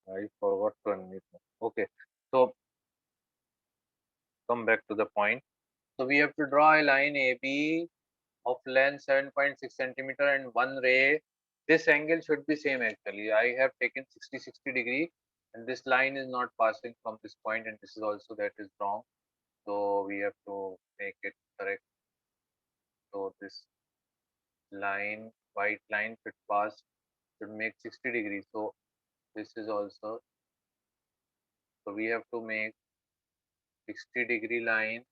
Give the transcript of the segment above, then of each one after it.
I forgot to unmute. Okay, so come back to the point. So we have to draw a line AB of length 7.6 centimeter and one ray. This angle should be same actually. I have taken 60 degree and this line is not passing from this point and this is also that is wrong. So we have to make it correct. So this line, white line should pass, should make 60 degrees. So this is also, so we have to make 60-degree line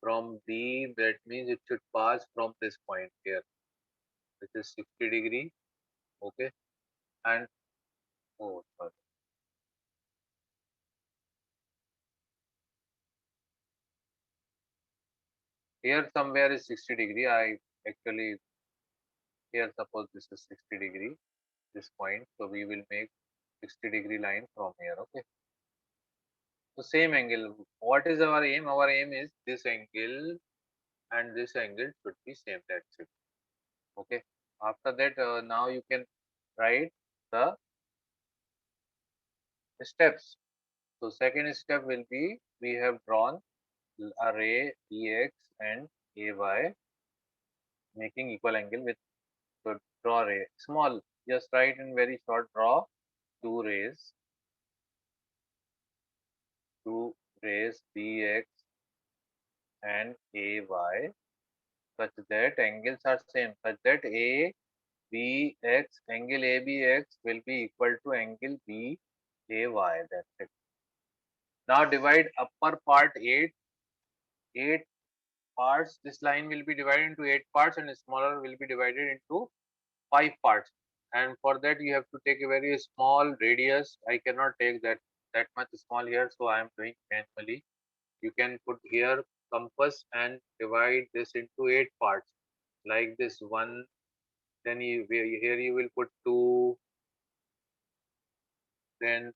from B. That means it should pass from this point here. This is 60 degree. Okay. And oh, sorry. Here somewhere is 60 degree. I actually, here suppose this is 60 degree, this point. So we will make 60-degree line from here. Okay. So same angle. What is our aim? Our aim is this angle and this angle should be same. That's it. Okay. After that, now you can write the steps. So second step will be we have drawn array EX and AY making equal angle with, so draw ray small, just write in very short, draw two rays, two rays BX and AY such that angles are same, such that ABX angle ABX will be equal to angle BAY. That's it. Now divide upper part 8 parts. This line will be divided into 8 parts and smaller will be divided into 5 parts. And for that you have to take a very small radius. I cannot take that much small here, so I am doing manually. You can put here compass and divide this into 8 parts like this one. Then here you will put 2, then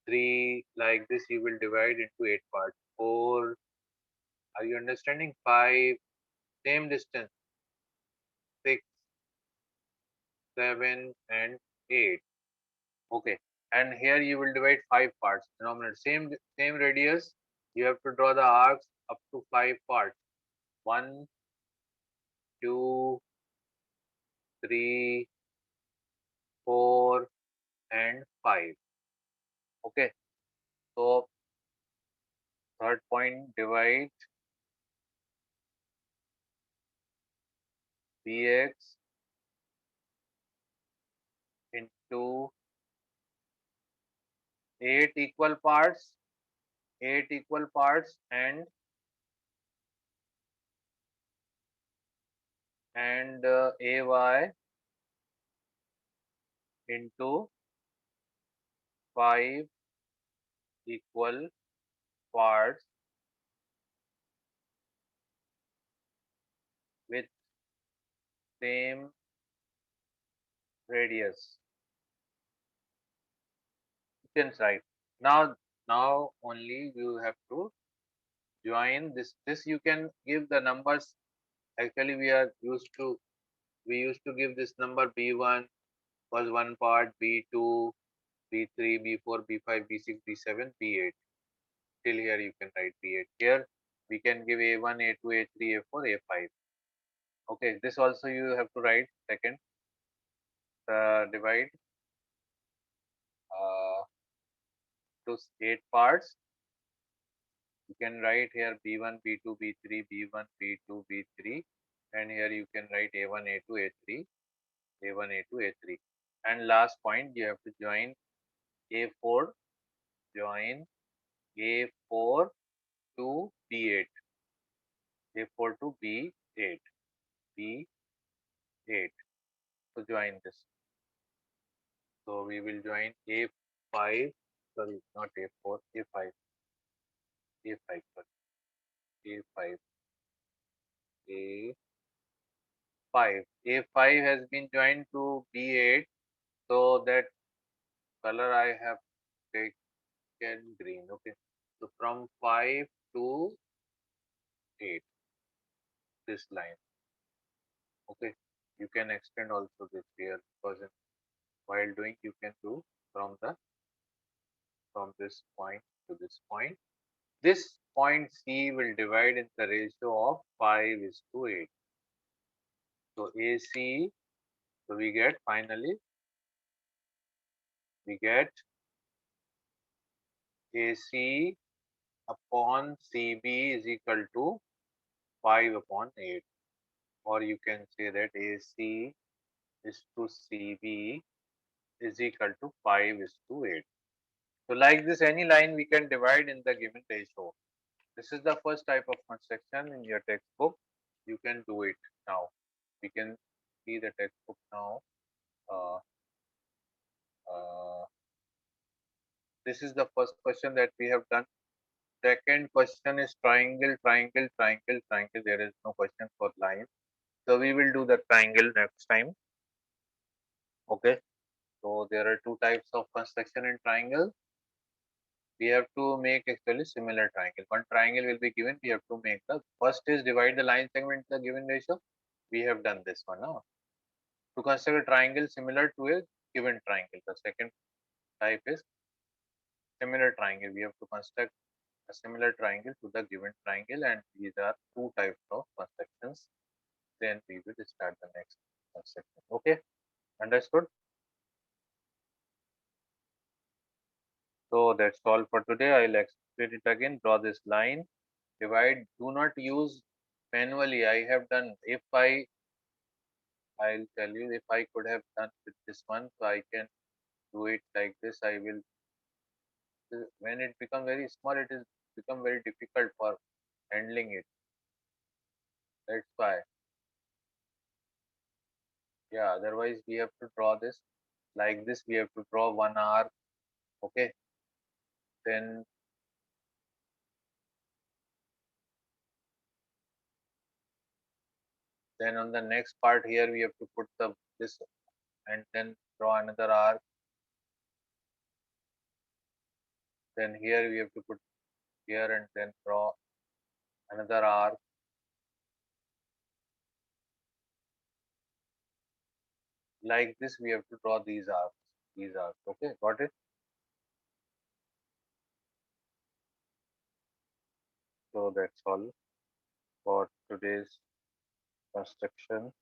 3, like this you will divide into 8 parts. 4, are you understanding? 5, same distance. 6, 7 and 8. Okay. And here you will divide 5 parts. Denominator same radius. You have to draw the arcs up to 5 parts. 1, 2, 3, 4 and 5. Okay. So third point, divide BX into 8 equal parts, 8 equal parts and AY into 5 equal parts with same radius. Distance, right? Now only you have to join this. You can give the numbers. Actually we used to give this number B1 was one part, B2, B3, B4, B5, B6, B7, B8. Till here you can write B8. Here we can give A1, A2, A3, A4, A5. Okay, this also you have to write second. Divide uh, to 8 parts. You can write here B1, B2, B3, B1, B2, B3, and here you can write A1, A2, A3, A1, A2, A3. And last point, you have to join A4, join A4 to B8, A4 to B8, B8. So join this. So we will join A5, sorry, not A4, A5, A5, sorry, A5, A5. A5 has been joined to B8, so that color I have taken green. Okay, so from 5 to 8, this line. Okay, you can extend also this here because while doing you can do. from the from this point to this point. This point C will divide in the ratio of 5:8. So AC, so we get finally we get AC upon CB is equal to 5/8, or you can say that AC is to CB is equal to 5:8. So like this, any line we can divide in the given ratio. This is the first type of construction in your textbook. You can do it now. We can see the textbook now. Uh, uh, this is the first question that we have done. Second question is triangle, triangle, triangle, triangle. There is no question for line. So we will do the triangle next time. Okay. So there are two types of construction in triangle. We have to make actually similar triangle. One triangle will be given. We have to make the first is divide the line segment in the given ratio. We have done this one now. To construct a triangle similar to a given triangle. The second type is similar triangle. We have to construct a similar triangle to the given triangle, and these are two types of constructions. Then we will start the next construction. Okay, understood? So that's all for today. I'll explain it again. Draw this line, divide. Do not use manually. I have done. If I'll tell you, if I could have done with this one, so I can do it like this. I will. When it become very small, it is become very difficult for handling it. That's why. Yeah, otherwise we have to draw this like this. We have to draw one arc. Okay, then on the next part here we have to put the this and then draw another arc. Then here we have to put here and then draw another arc. Like this we have to draw these arcs. These arcs. Okay, got it? So that's all for today's construction.